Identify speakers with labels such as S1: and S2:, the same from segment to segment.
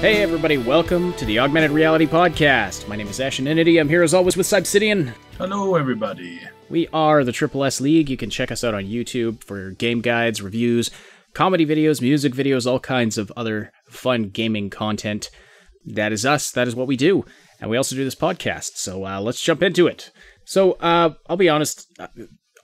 S1: Hey everybody, welcome to the Augmented Reality Podcast. My name is Ashenity. I'm here as always with Cybsidian.
S2: Hello everybody.
S1: We are the Triple S League. You can check us out on YouTube for game guides, reviews, comedy videos, music videos, all kinds of other fun gaming content. That is us. That is what we do. And we also do this podcast. So let's jump into it. So I'll be honest.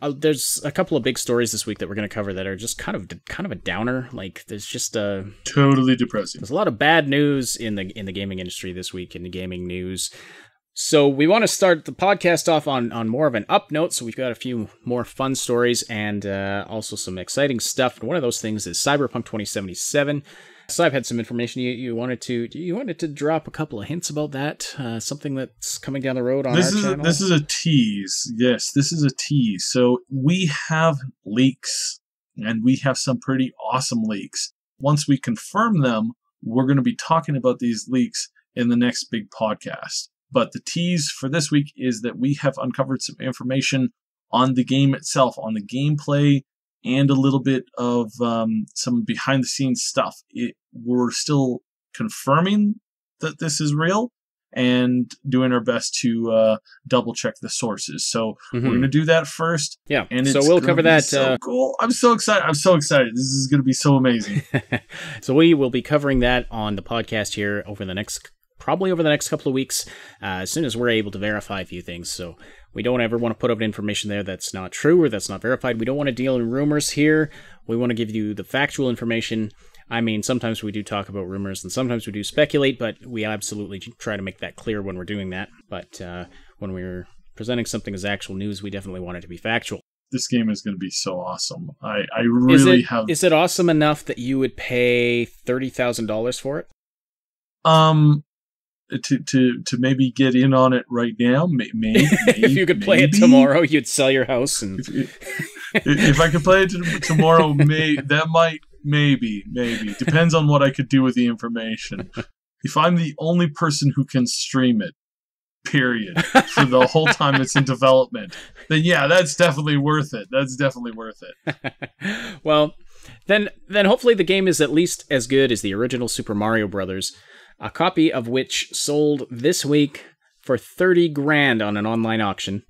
S1: There's a couple of big stories this week that we're going to cover that are just kind of a downer. Like there's just
S2: totally depressing.
S1: There's a lot of bad news in the gaming industry this week in the gaming news. So we want to start the podcast off on more of an up note. So we've got a few more fun stories and also some exciting stuff. And one of those things is Cyberpunk 2077. So I've had some information you wanted to drop a couple of hints about that. Something that's coming down the road on our channel.
S2: This is a tease. Yes, this is a tease. So we have leaks, and we have some pretty awesome leaks. Once we confirm them, we're going to be talking about these leaks in the next big podcast. But the tease for this week is that we have uncovered some information on the game itself, on the gameplay, and a little bit of some behind-the-scenes stuff. We're still confirming that this is real and doing our best to double-check the sources. So we're going to do that first.
S1: Yeah,
S2: and
S1: so we'll cover that.
S2: So cool. I'm so excited. This is going to be so amazing.
S1: So we will be covering that on the podcast here probably over the next couple of weeks, as soon as we're able to verify a few things. So we don't ever want to put up information there that's not true or that's not verified. We don't want to deal in rumors here. We want to give you the factual information. I mean, sometimes we do talk about rumors and sometimes we do speculate, but we absolutely try to make that clear when we're doing that. But when we're presenting something as actual news, we definitely want it to be factual.
S2: This game is going to be so awesome. I really have...
S1: Is it awesome enough that you would pay $30,000 for it?
S2: To maybe get in on it right now, maybe.
S1: If you could play it tomorrow, you'd sell your house. And
S2: if I could play it tomorrow, maybe. Depends on what I could do with the information. If I'm the only person who can stream it, period, for the whole time it's in development, then yeah, that's definitely worth it.
S1: Well, then hopefully the game is at least as good as the original Super Mario Brothers. A copy of which sold this week for $30,000 on an online auction.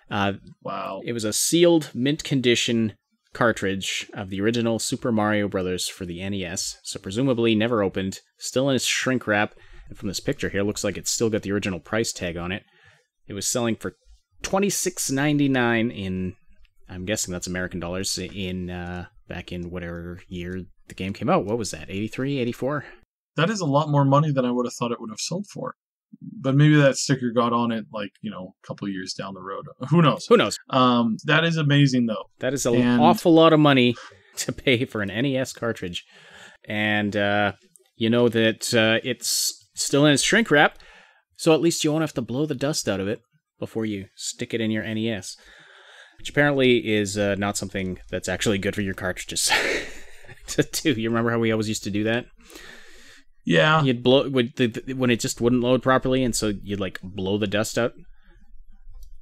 S2: Wow.
S1: It was a sealed, mint condition cartridge of the original Super Mario Brothers for the NES. So presumably never opened, still in its shrink wrap. And from this picture here, looks like it's still got the original price tag on it. It was selling for $26.99 in, I'm guessing that's American dollars, back in whatever year the game came out. What was that, 83, 84?
S2: That is a lot more money than I would have thought it would have sold for. But maybe that sticker got on it, a couple of years down the road. Who knows? That is amazing, though.
S1: That is an awful lot of money to pay for an NES cartridge. And you know that it's still in its shrink wrap, so at least you won't have to blow the dust out of it before you stick it in your NES. Which apparently is not something that's actually good for your cartridges to do. You remember how we always used to do that?
S2: Yeah.
S1: You'd blow when it just wouldn't load properly, and so you'd blow the dust out.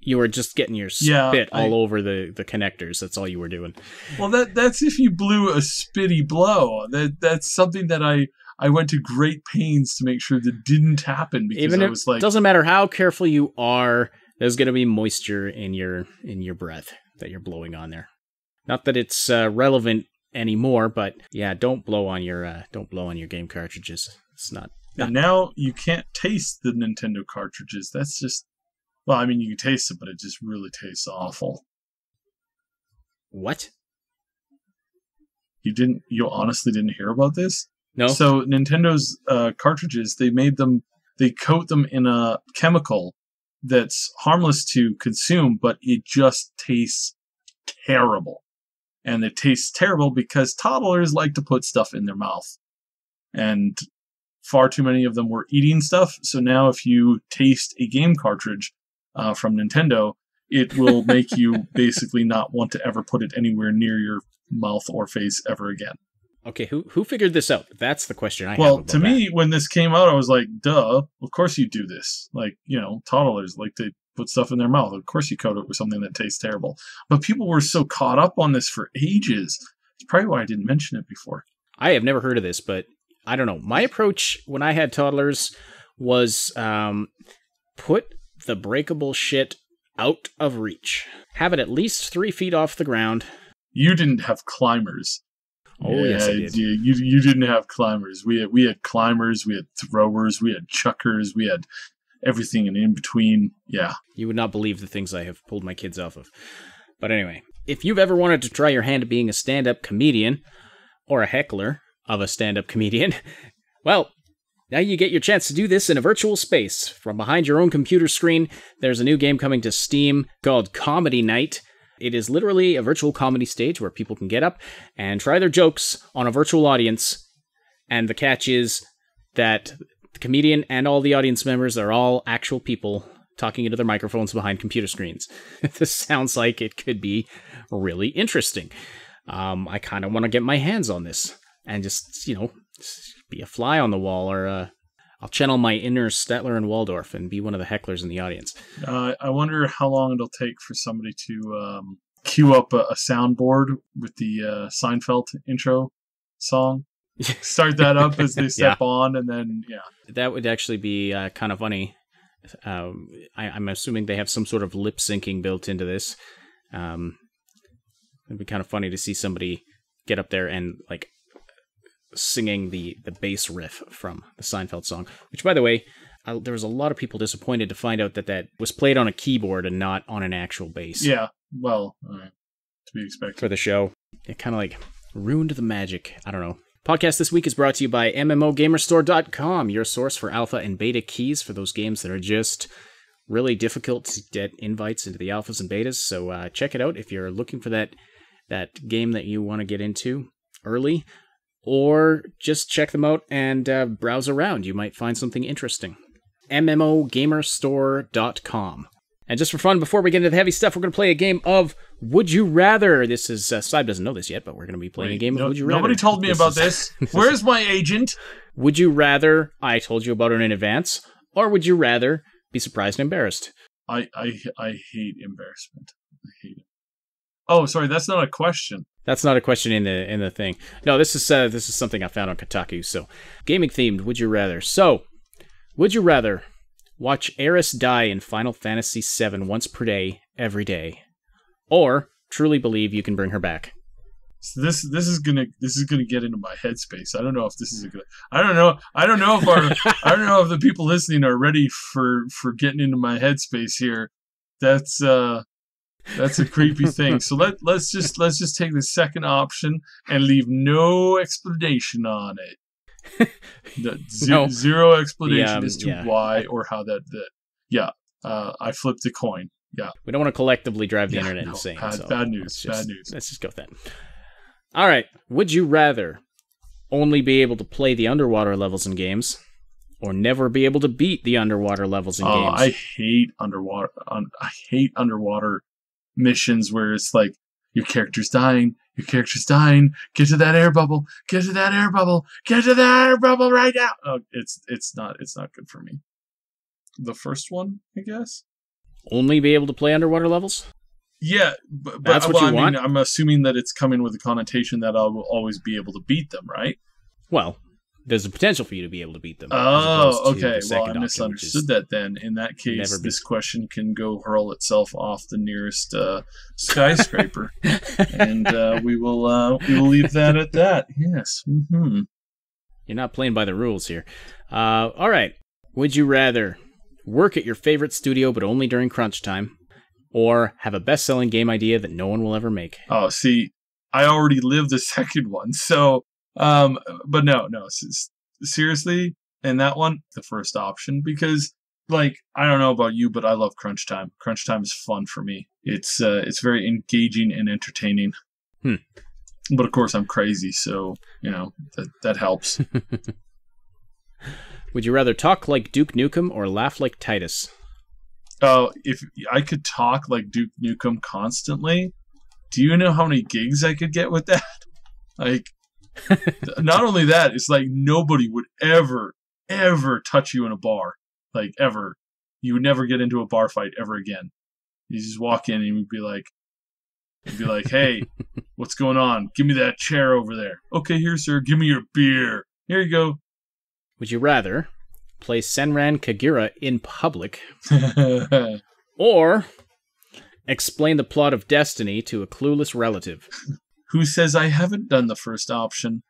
S1: You were just getting your spit all over the connectors. That's all you were doing.
S2: Well, that's if you blew a spitty blow. That's something that I went to great pains to make sure that didn't happen, because
S1: even
S2: I was
S1: it doesn't matter how careful you are, there's going to be moisture in your breath that you're blowing on there. Not that it's relevant anymore, but yeah, don't blow on your game cartridges. It's not.
S2: And now you can't taste the Nintendo cartridges. That's just, well, I mean, you can taste it, but it just really tastes awful.
S1: What?
S2: You honestly didn't hear about this?
S1: No.
S2: So Nintendo's cartridges, they coat them in a chemical that's harmless to consume, but it just tastes terrible. And it tastes terrible because toddlers like to put stuff in their mouth. And far too many of them were eating stuff. So now if you taste a game cartridge from Nintendo, it will make you basically not want to ever put it anywhere near your mouth or face ever again.
S1: Okay, who figured this out? That's the question I have.
S2: Well, to me, when this came out, I was like, duh, of course you do this. Toddlers like to put stuff in their mouth. Of course you coat it with something that tastes terrible. But people were so caught up on this for ages. It's probably why I didn't mention it before.
S1: I have never heard of this, but I don't know. My approach when I had toddlers was put the breakable shit out of reach. Have it at least 3 feet off the ground.
S2: You didn't have climbers.
S1: Oh, yes, I did.
S2: You didn't have climbers. We had climbers, we had throwers, we had chuckers, we had everything in between. Yeah.
S1: You would not believe the things I have pulled my kids off of. But anyway, if you've ever wanted to try your hand at being a stand-up comedian, or a heckler of a stand-up comedian, well, now you get your chance to do this in a virtual space. From behind your own computer screen, there's a new game coming to Steam called Comedy Night. It is literally a virtual comedy stage where people can get up and try their jokes on a virtual audience. And the catch is that the comedian and all the audience members are all actual people talking into their microphones behind computer screens. This sounds like it could be really interesting. I kind of want to get my hands on this and just, be a fly on the wall, or I'll channel my inner Statler and Waldorf and be one of the hecklers in the audience.
S2: I wonder how long it'll take for somebody to queue up a soundboard with the Seinfeld intro song. Start that up as they step on, and then,
S1: That would actually be kind of funny. I'm assuming they have some sort of lip syncing built into this. It'd be kind of funny to see somebody get up there and, singing the bass riff from the Seinfeld song, which, by the way, there was a lot of people disappointed to find out that was played on a keyboard and not on an actual bass.
S2: Yeah, well, to be expected.
S1: For the show. It kind of ruined the magic. I don't know. Podcast this week is brought to you by MMOGamerStore.com, your source for alpha and beta keys for those games that are just really difficult to get invites into the alphas and betas. So check it out if you're looking for that game that you want to get into early. Or just check them out and browse around. You might find something interesting. MMOGamerStore.com. And just for fun, before we get into the heavy stuff, we're going to play a game of Would You Rather. This is, Saib doesn't know this yet, but we're going to be playing a game of Would You Rather.
S2: Nobody told me about this. Where's my agent?
S1: Would you rather I told you about it in advance, or would you rather be surprised and embarrassed?
S2: I hate embarrassment. I hate it. Oh, sorry, that's not a question.
S1: That's not a question in the thing. No, this is something I found on Kotaku. So, gaming themed. Would you rather? So, would you rather watch Aeris die in Final Fantasy VII once per day, every day, or truly believe you can bring her back?
S2: So this is gonna get into my headspace. I don't know if this is a good. I don't know if the people listening are ready for getting into my headspace here. That's a creepy thing. So let's just take the second option and leave no explanation on it. Zero explanation as to why or how that. I flipped the coin. Yeah,
S1: we don't want to collectively drive the internet insane.
S2: Bad news.
S1: Let's just go with that. All right. Would you rather only be able to play the underwater levels in games, or never be able to beat the underwater levels in games?
S2: I hate underwater. I hate underwater missions where it's like your character's dying. Get to that air bubble. Get to that air bubble right now. Oh, it's not good for me. The first one, I guess.
S1: Only be able to play underwater levels?
S2: Yeah, but
S1: that's what you want?
S2: I'm assuming that it's coming with the connotation that I will always be able to beat them, right?
S1: Well, there's a potential for you to be able to beat them.
S2: Oh, okay. Well, I misunderstood that then. In that case, this question can go hurl itself off the nearest skyscraper. And we will leave that at that. Yes. Mm-hmm.
S1: You're not playing by the rules here. All right. Would you rather work at your favorite studio but only during crunch time, or have a best-selling game idea that no one will ever make?
S2: Oh, see, I already lived the second one, so... but no, seriously, in that one, the first option, because, I don't know about you, but I love crunch time. Crunch time is fun for me. It's very engaging and entertaining. But of course, I'm crazy, so, that helps.
S1: Would you rather talk like Duke Nukem or laugh like Titus?
S2: Oh, if I could talk like Duke Nukem constantly, do you know how many gigs I could get with that? Not only that, it's like nobody would ever touch you in a bar. Ever. You would never get into a bar fight ever again. You just walk in and you'd be like, hey, what's going on? Give me that chair over there. Okay, here, sir. Give me your beer. Here you go.
S1: Would you rather play Senran Kagura in public or explain the plot of Destiny to a clueless relative?
S2: Who says I haven't done the first option?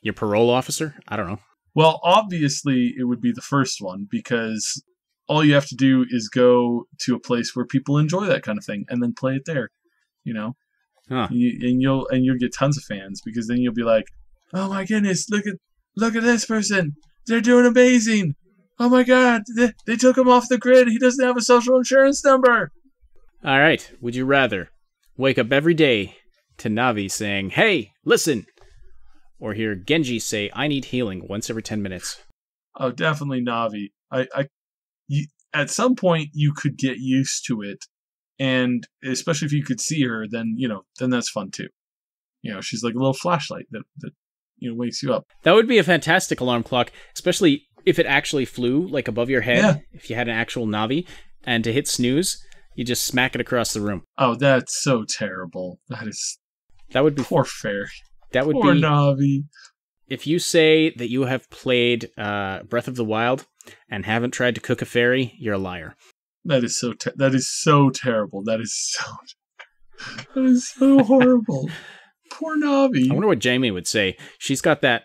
S1: Your parole officer? I don't know.
S2: Well, obviously, it would be the first one, because all you have to do is go to a place where people enjoy that kind of thing and then play it there, you know?
S1: Huh.
S2: And you'll get tons of fans, because then you'll be like, oh my goodness, look at this person. They're doing amazing. Oh my God, they took him off the grid. He doesn't have a social insurance number.
S1: All right. Would you rather wake up every day to Navi saying, hey, listen, or hear Genji say, I need healing once every 10 minutes?
S2: Oh, definitely Navi. At some point, you could get used to it, and especially if you could see her, then that's fun too. She's like a little flashlight that wakes you up.
S1: That would be a fantastic alarm clock, especially if it actually flew like above your head.
S2: Yeah.
S1: If you had an actual Navi, and to hit snooze, you just smack it across the room.
S2: Oh, that's so terrible. That
S1: would be
S2: poor fairy.
S1: That would
S2: poor
S1: be
S2: Navi.
S1: If you say that you have played Breath of the Wild and haven't tried to cook a fairy, you're a liar.
S2: That is so terrible. That is so horrible. Poor Navi.
S1: I wonder what Jamie would say. She's got that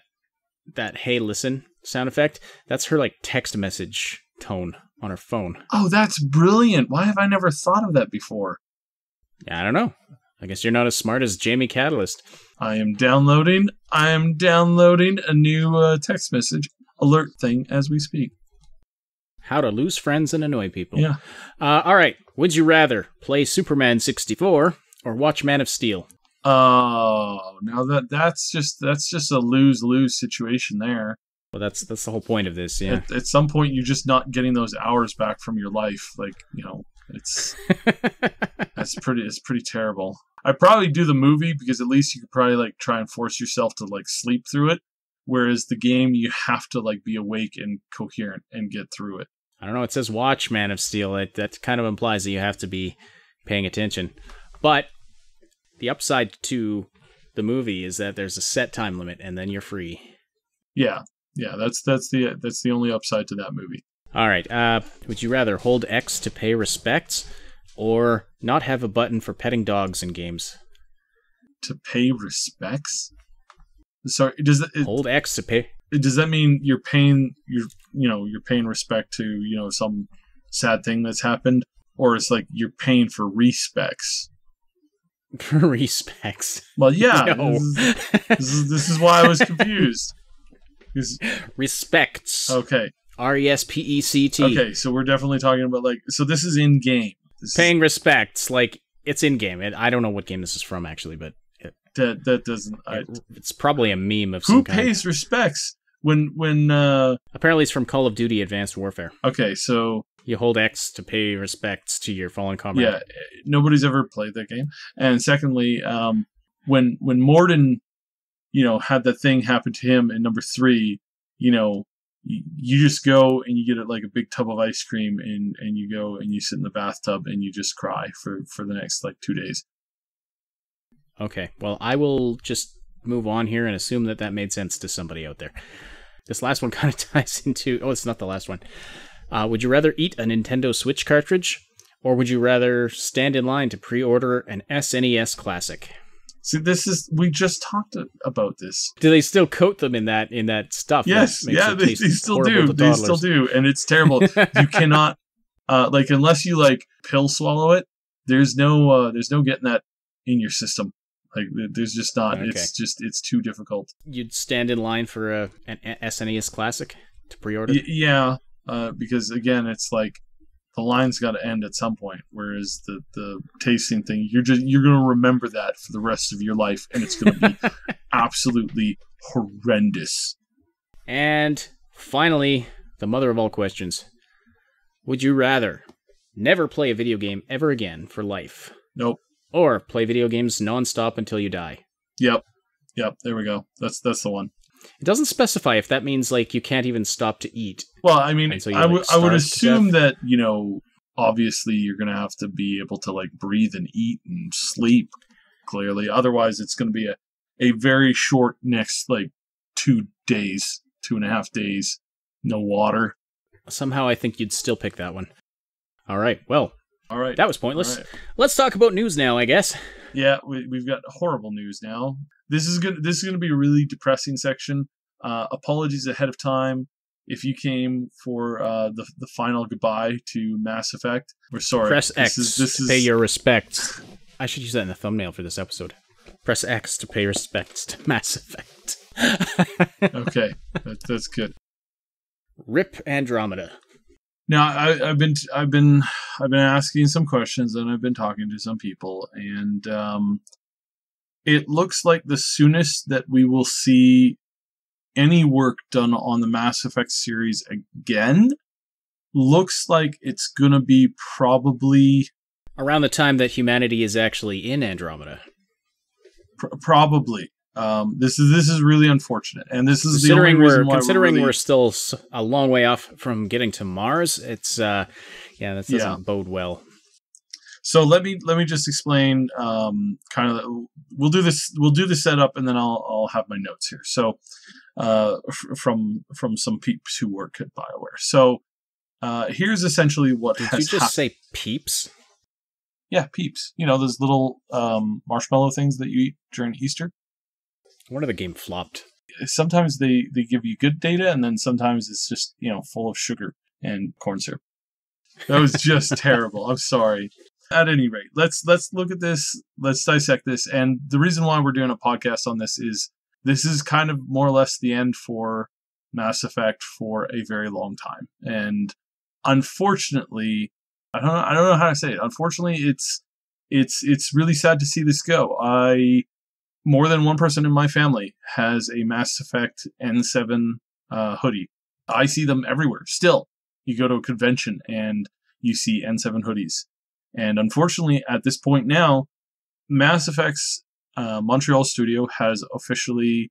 S1: hey listen sound effect. That's her like text message tone on her phone.
S2: Oh, that's brilliant. Why have I never thought of that before?
S1: I don't know. I guess you're not as smart as Jamie Catalyst.
S2: I am downloading a new text message alert thing as we speak.
S1: How to lose friends and annoy people.
S2: Yeah.
S1: All right. Would you rather play Superman 64 or watch Man of Steel?
S2: Oh, now that's just a lose-lose situation there.
S1: Well, that's the whole point of this. Yeah.
S2: At some point, you're just not getting those hours back from your life. Like, it's it's pretty terrible. I'd probably do the movie, because at least you could probably like try and force yourself to like sleep through it. Whereas the game, you have to like be awake and coherent and get through it.
S1: I don't know. It says watch Man of Steel. That kind of implies that you have to be paying attention. But the upside to the movie is that there's a set time limit, and then you're free.
S2: Yeah. That's the only upside to that movie.
S1: All right. Would you rather hold X to pay respects, or not have a button for petting dogs in games?
S2: To pay respects? Sorry,
S1: hold X to pay?
S2: Does that mean you're paying respect to some sad thing that's happened, or it's like you're paying for respects?
S1: Respects.
S2: Well, yeah.
S1: No.
S2: This is why I was confused.
S1: Respects.
S2: Okay.
S1: RESPECT.
S2: Okay, so we're definitely talking about so this is in game.
S1: Paying respects, like it's in game. I don't know what game this is from actually, but
S2: that doesn't.
S1: It's probably a meme of some kind.
S2: Who pays respects when?
S1: Apparently, it's from Call of Duty: Advanced Warfare.
S2: Okay, so
S1: you hold X to pay respects to your fallen comrade.
S2: Yeah, nobody's ever played that game. And secondly, when Morden, had that thing happen to him in number 3, you just go and you get like a big tub of ice cream, and you go and you sit in the bathtub and you just cry for the next like 2 days.
S1: Okay, well, I will just move on here and assume that made sense to somebody out there. This last one kind of ties into... Oh, it's not the last one. Would you rather eat a Nintendo Switch cartridge, or would you rather stand in line to pre-order an SNES Classic?
S2: See, we just talked about this.
S1: Do they still coat them in that stuff?
S2: Yes, they still do. They still do, and it's terrible. You cannot, unless you like pill swallow it. There's no getting that in your system. Like, there's just not. Okay. It's too difficult.
S1: You'd stand in line for an SNES Classic to pre-order.
S2: Yeah, because again, it's like the line's got to end at some point. Whereas the tasting thing, you're going to remember that for the rest of your life, and it's going to be absolutely horrendous.
S1: And finally, the mother of all questions: would you rather never play a video game ever again for life?
S2: Nope.
S1: Or play video games nonstop until you die?
S2: Yep. There we go. That's the one.
S1: It doesn't specify if that means like you can't even stop to eat.
S2: Well, I mean, I would assume that obviously you're going to have to be able to like breathe and eat and sleep clearly. Otherwise, it's going to be a very short next like 2.5 days. No water.
S1: Somehow I think you'd still pick that one. All right, well,
S2: all right.
S1: That was pointless.
S2: Right.
S1: Let's talk about news now, I guess.
S2: Yeah, we've got horrible news now. This is gonna be a really depressing section. Apologies ahead of time if you came for the final goodbye to Mass Effect. We're sorry.
S1: Press X to pay your respects. I should use that in the thumbnail for this episode. Press X to pay respects to Mass Effect.
S2: Okay, that's good.
S1: Rip Andromeda.
S2: Now I've been asking some questions and I've been talking to some people, and it looks like the soonest that we will see any work done on the Mass Effect series again looks like it's gonna be probably
S1: around the time that humanity is actually in Andromeda.
S2: Probably. This is really unfortunate, and this is the only reason why
S1: we're still a long way off from getting to Mars. It's that doesn't bode well.
S2: So let me just explain. Kind of, we'll do the setup, and then I'll have my notes here. So, from some peeps who work at Bioware. So, here's essentially what has happened.
S1: Did you just say peeps?
S2: Yeah, peeps. You know, those little marshmallow things that you eat during Easter.
S1: Wonder the game flopped.
S2: Sometimes they give you good data, and then sometimes it's just, full of sugar and corn syrup. That was just terrible. I'm sorry. At any rate, let's look at this. Let's dissect this. And the reason why we're doing a podcast on this is kind of more or less the end for Mass Effect for a very long time. And unfortunately, I don't know how to say it. Unfortunately, it's really sad to see this go. More than one person in my family has a Mass Effect N7 hoodie. I see them everywhere. Still, you go to a convention and you see N7 hoodies. And unfortunately, at this point now, Mass Effect's Montreal studio has officially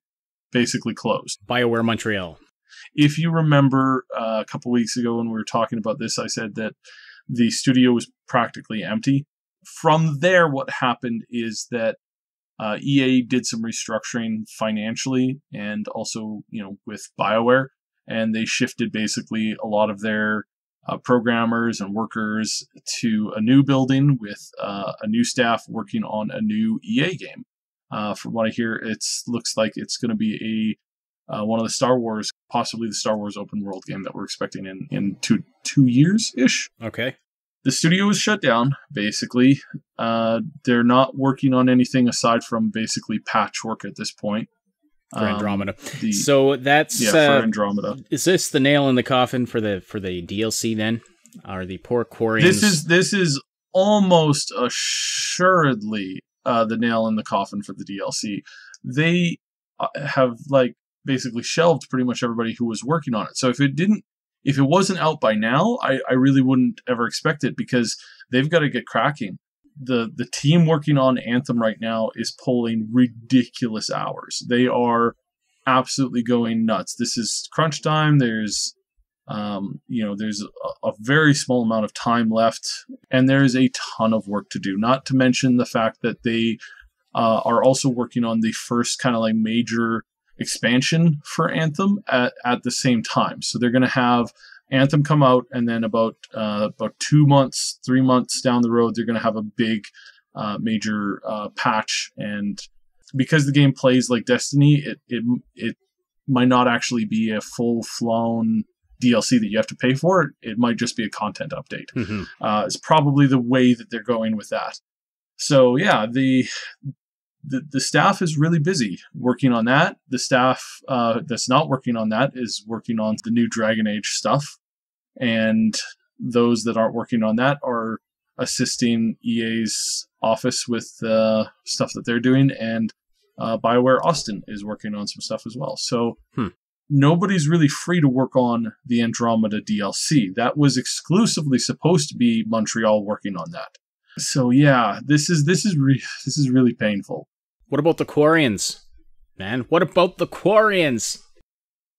S2: basically closed.
S1: Bioware Montreal.
S2: If you remember a couple weeks ago when we were talking about this, I said that the studio was practically empty. From there, what happened is that EA did some restructuring financially and also, with BioWare, and they shifted basically a lot of their programmers and workers to a new building with a new staff working on a new EA game. From what I hear, it looks like it's going to be one of the Star Wars, possibly the Star Wars open world game that we're expecting in two years-ish.
S1: Okay.
S2: The studio is shut down, basically. They're not working on anything aside from basically patchwork at this point.
S1: For Andromeda. So that's...
S2: for Andromeda.
S1: Is this the nail in the coffin for the DLC then? Are the poor Quarians...
S2: This is almost assuredly the nail in the coffin for the DLC. They have basically shelved pretty much everybody who was working on it. So if it wasn't out by now, I really wouldn't ever expect it, because they've got to get cracking. The team working on Anthem right now is pulling ridiculous hours. They are absolutely going nuts. This is crunch time. There's there's a very small amount of time left, and there is a ton of work to do. Not to mention the fact that they are also working on the first kind of major expansion for Anthem at the same time. So they're going to have Anthem come out, and then about 3 months down the road, they're going to have a big major patch. And because the game plays like Destiny, it might not actually be a full-flown DLC that you have to pay for. It might just be a content update.
S1: Mm-hmm.
S2: It's probably the way that they're going with that. So yeah, the staff is really busy working on that. The staff that's not working on that is working on the new Dragon Age stuff. And those that aren't working on that are assisting EA's office with the stuff that they're doing. And BioWare Austin is working on some stuff as well. So nobody's really free to work on the Andromeda DLC. That was exclusively supposed to be Montreal working on that. So yeah, this is really painful.
S1: What about the Quarians, man? What about the Quarians?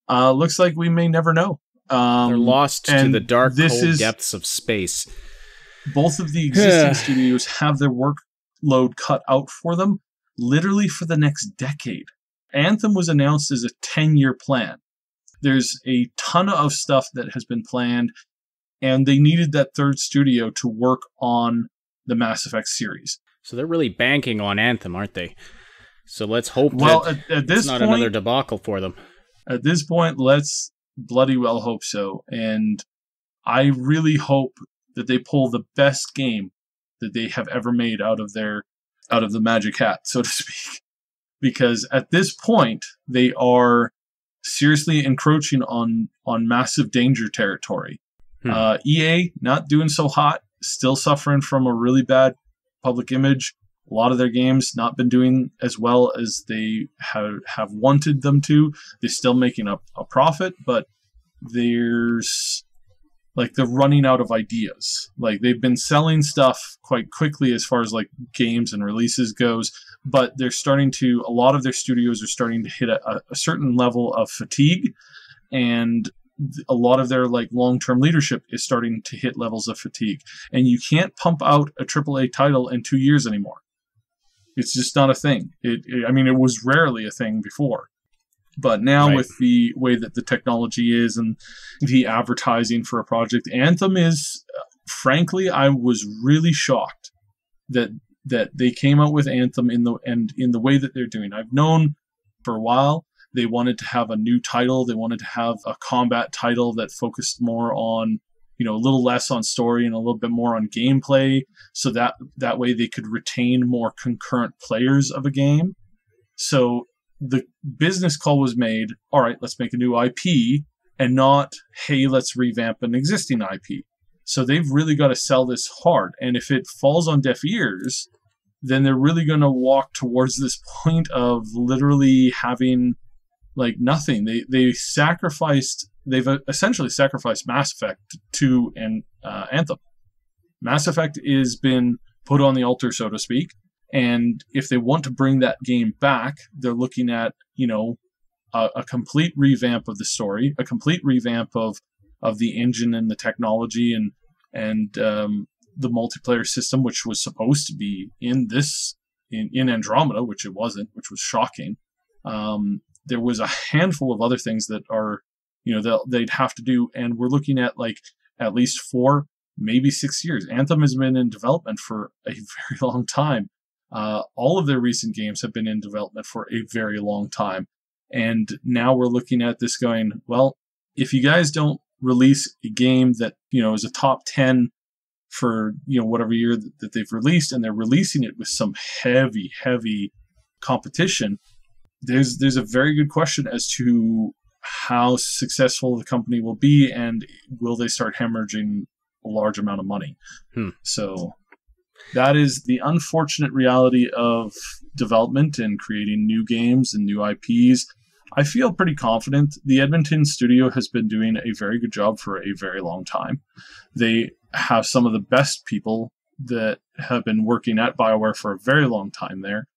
S2: Looks like we may never know.
S1: They're lost to the dark, cold depths of space.
S2: Both of the existing studios have their workload cut out for them, literally for the next decade. Anthem was announced as a 10-year plan. There's a ton of stuff that has been planned, and they needed that third studio to work on the Mass Effect series.
S1: So they're really banking on Anthem, aren't they? So let's hope
S2: at this
S1: it's not
S2: point,
S1: another debacle for them.
S2: At this point, let's bloody well hope so. And I really hope that they pull the best game that they have ever made out of the magic hat, so to speak. Because at this point, they are seriously encroaching on massive danger territory. EA, not doing so hot, still suffering from a really bad public image. A lot of their games not been doing as well as they have wanted them to. They're still making a profit, but they're running out of ideas. Like, they've been selling stuff quite quickly as far as like games and releases goes, but a lot of their studios are starting to hit a certain level of fatigue, and a lot of their like long-term leadership is starting to hit levels of fatigue. And you can't pump out a AAA title in 2 years anymore. It's just not a thing. It was rarely a thing before. But now with the way that the technology is and the advertising for a project, Anthem is, frankly, I was really shocked that they came out with Anthem in the way that they're doing. I've known for a while they wanted to have a new title. They wanted to have a combat title that focused more on, a little less on story and a little bit more on gameplay, so that way they could retain more concurrent players of a game. So the business call was made, all right, let's make a new IP, and not, hey, let's revamp an existing IP. So they've really got to sell this hard. And if it falls on deaf ears, then they're really going to walk towards this point of literally having like nothing. They've essentially sacrificed Mass Effect to Anthem. Mass Effect has been put on the altar, so to speak. And if they want to bring that game back, they're looking at, a complete revamp of the story, a complete revamp of the engine and the technology and the multiplayer system, which was supposed to be in Andromeda, which it wasn't, which was shocking. There was a handful of other things that are, they'd have to do. And we're looking at like at least 4, maybe 6 years. Anthem has been in development for a very long time. All of their recent games have been in development for a very long time. And now we're looking at this going, well, if you guys don't release a game that, is a top 10 for, whatever year that they've released, and they're releasing it with some heavy, heavy competition, there's a very good question as to how successful the company will be, and will they start hemorrhaging a large amount of money. So that is the unfortunate reality of development and creating new games and new IPs. I feel pretty confident. The Edmonton studio has been doing a very good job for a very long time. They have some of the best people that have been working at Bioware for a very long time there.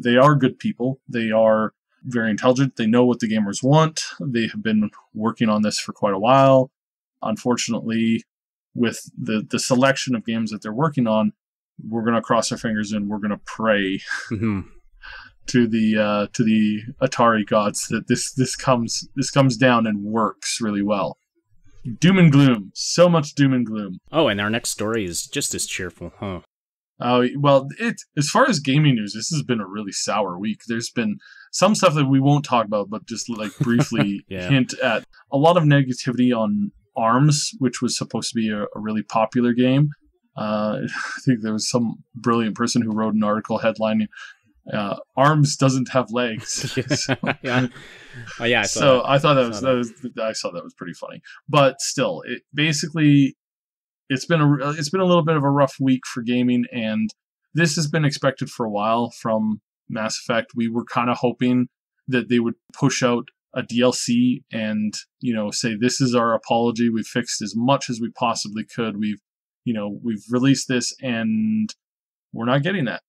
S2: They are good people. They are very intelligent. They know what the gamers want. They have been working on this for quite a while. Unfortunately, with the selection of games that they're working on, we're going to cross our fingers and we're going to pray to the Atari gods that this comes down and works really well. Doom and gloom, so much doom and gloom.
S1: Oh, and our next story is just as cheerful, huh?
S2: Oh, well, as far as gaming news, this has been a really sour week. There's been some stuff that we won't talk about, but just like briefly hint at a lot of negativity on ARMS, which was supposed to be a really popular game. I think there was some brilliant person who wrote an article headlining, ARMS doesn't have legs.
S1: Yeah. Oh, yeah.
S2: I thought that was pretty funny. But still, it's been a little bit of a rough week for gaming, and this has been expected for a while from Mass Effect. We were kind of hoping that they would push out a DLC and, say, this is our apology. We've fixed as much as we possibly could. We've released this, and we're not getting that.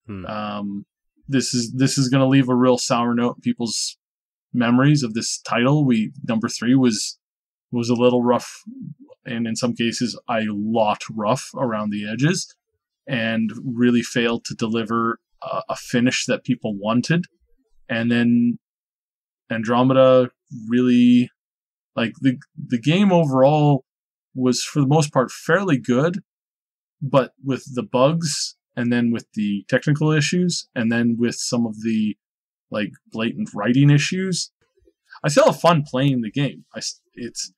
S2: This is going to leave a real sour note in people's memories of this title. Number 3 was a little rough, and in some cases a lot rough around the edges, and really failed to deliver a finish that people wanted. And then Andromeda really Like the game overall was for the most part fairly good, but with the bugs and then with the technical issues and then with some of the like blatant writing issues, I still have fun playing the game. It's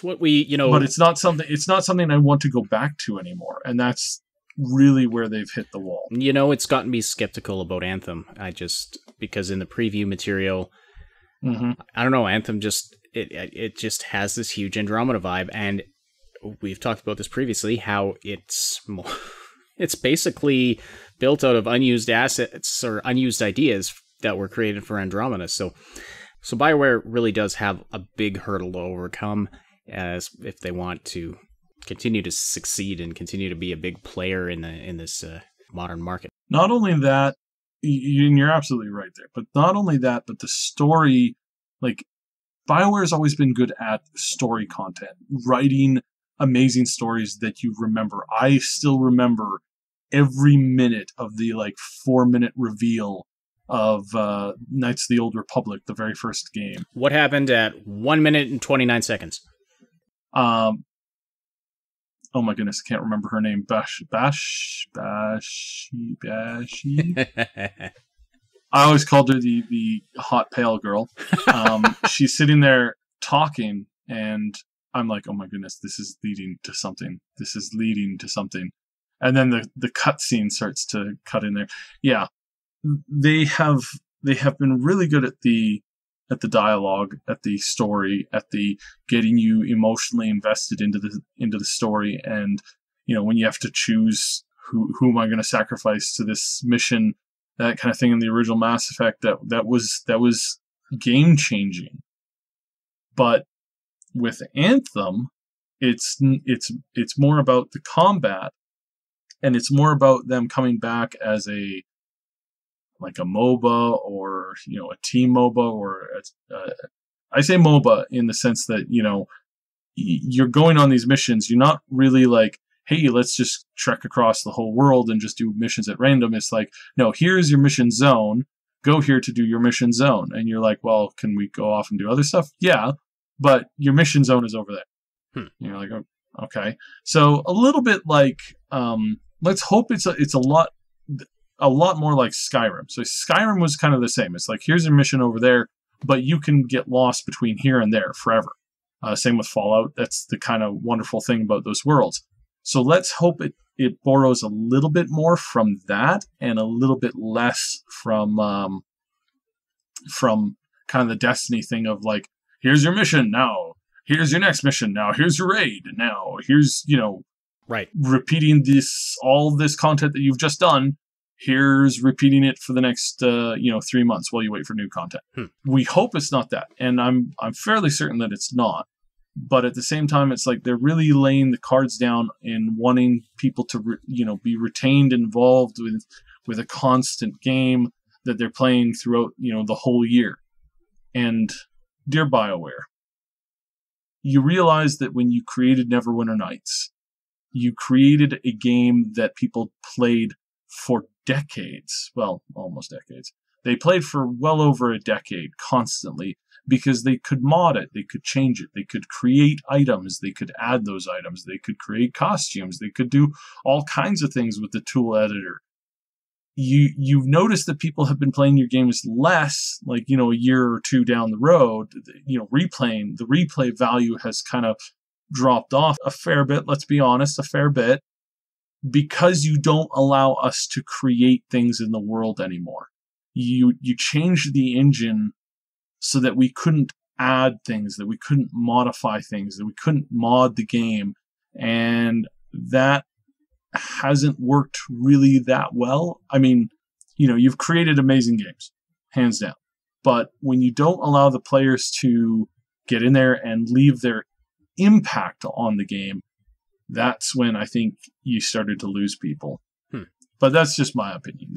S1: what we,
S2: but it's not something I want to go back to anymore. And that's really where they've hit the wall.
S1: It's gotten me skeptical about Anthem. Because in the preview material, I don't know, Anthem just, it just has this huge Andromeda vibe. And we've talked about this previously, how it's basically built out of unused assets or unused ideas that were created for Andromeda. So BioWare really does have a big hurdle to overcome as if they want to continue to succeed and continue to be a big player in this modern market.
S2: Not only that, and you're absolutely right there, but not only that, but the story, like BioWare's always been good at story content, writing amazing stories that you remember. I still remember every minute of the 4-minute reveal of Knights of the Old Republic, the very first game.
S1: What happened at 1 minute and 29 seconds?
S2: Oh my goodness, I can't remember her name. Bashi. I always called her the hot pale girl. She's sitting there talking, and I'm like, oh my goodness, this is leading to something. This is leading to something. And then the cutscene starts to cut in there. Yeah, they have been really good at the dialogue, at the story, at the getting you emotionally invested into the story. And when you have to choose who am I going to sacrifice to this mission, that kind of thing in the original Mass Effect, that was game changing. But with Anthem, it's more about the combat, and it's more about them coming back as a MOBA or a team MOBA, or I say MOBA in the sense that you're going on these missions. You're not really like, hey, let's just trek across the whole world and just do missions at random. It's like, no, here's your mission zone. Go here to do your mission zone. And you're like, well, can we go off and do other stuff? Yeah, but your mission zone is over there. And you're like, oh, okay. So a little bit like, let's hope it's a lot more like Skyrim. So Skyrim was kind of the same. It's like, here's your mission over there, but you can get lost between here and there forever. Same with Fallout. That's the kind of wonderful thing about those worlds. So let's hope it borrows a little bit more from that and a little bit less from kind of the Destiny thing of like, here's your mission now, here's your next mission now, here's your raid now, here's
S1: right,
S2: repeating all this content that you've just done. Here's repeating it for the next 3 months while you wait for new content. We hope it's not that, and I'm fairly certain that it's not. But at the same time, it's like they're really laying the cards down in wanting people to be retained, involved with a constant game that they're playing throughout the whole year. And dear BioWare, you realize that when you created Neverwinter Nights, you created a game that people played for decades. Well, almost decades. They played for well over a decade constantly because they could mod it, they could change it, they could create items, they could add those items, they could create costumes, they could do all kinds of things with the tool editor. You've noticed that people have been playing your games less, like, a year or two down the road, replaying. The replay value has kind of dropped off a fair bit, let's be honest, a fair bit, because you don't allow us to create things in the world anymore. You changed the engine so that we couldn't add things, that we couldn't modify things, that we couldn't mod the game. And that hasn't worked really that well. I mean, you've created amazing games, hands down. But when you don't allow the players to get in there and leave their impact on the game, that's when I think you started to lose people. But that's just my opinion.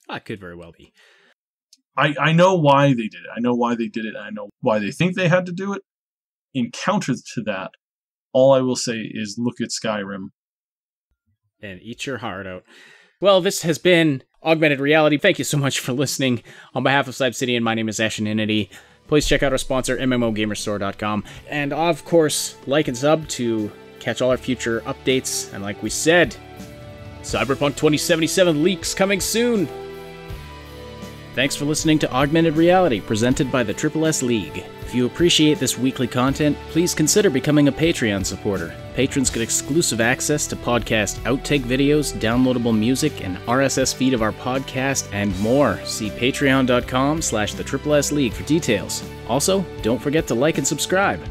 S1: That could very well be.
S2: I know why they did it. I know why they did it. I know why they think they had to do it. In counter to that, all I will say is look at Skyrim.
S1: And eat your heart out. Well, this has been Augmented Reality. Thank you so much for listening. On behalf of Cyb City, and my name is Asheninity. please check out our sponsor, MMOGamerStore.com. And of course, like and sub to catch all our future updates. And like we said, Cyberpunk 2077 leaks coming soon. Thanks for listening to Augmented Reality, presented by the SSS League. If you appreciate this weekly content, please consider becoming a Patreon supporter. Patrons get exclusive access to podcast outtake videos, downloadable music, an RSS feed of our podcast, and more. See patreon.com/the SSS League for details. Also, don't forget to like and subscribe.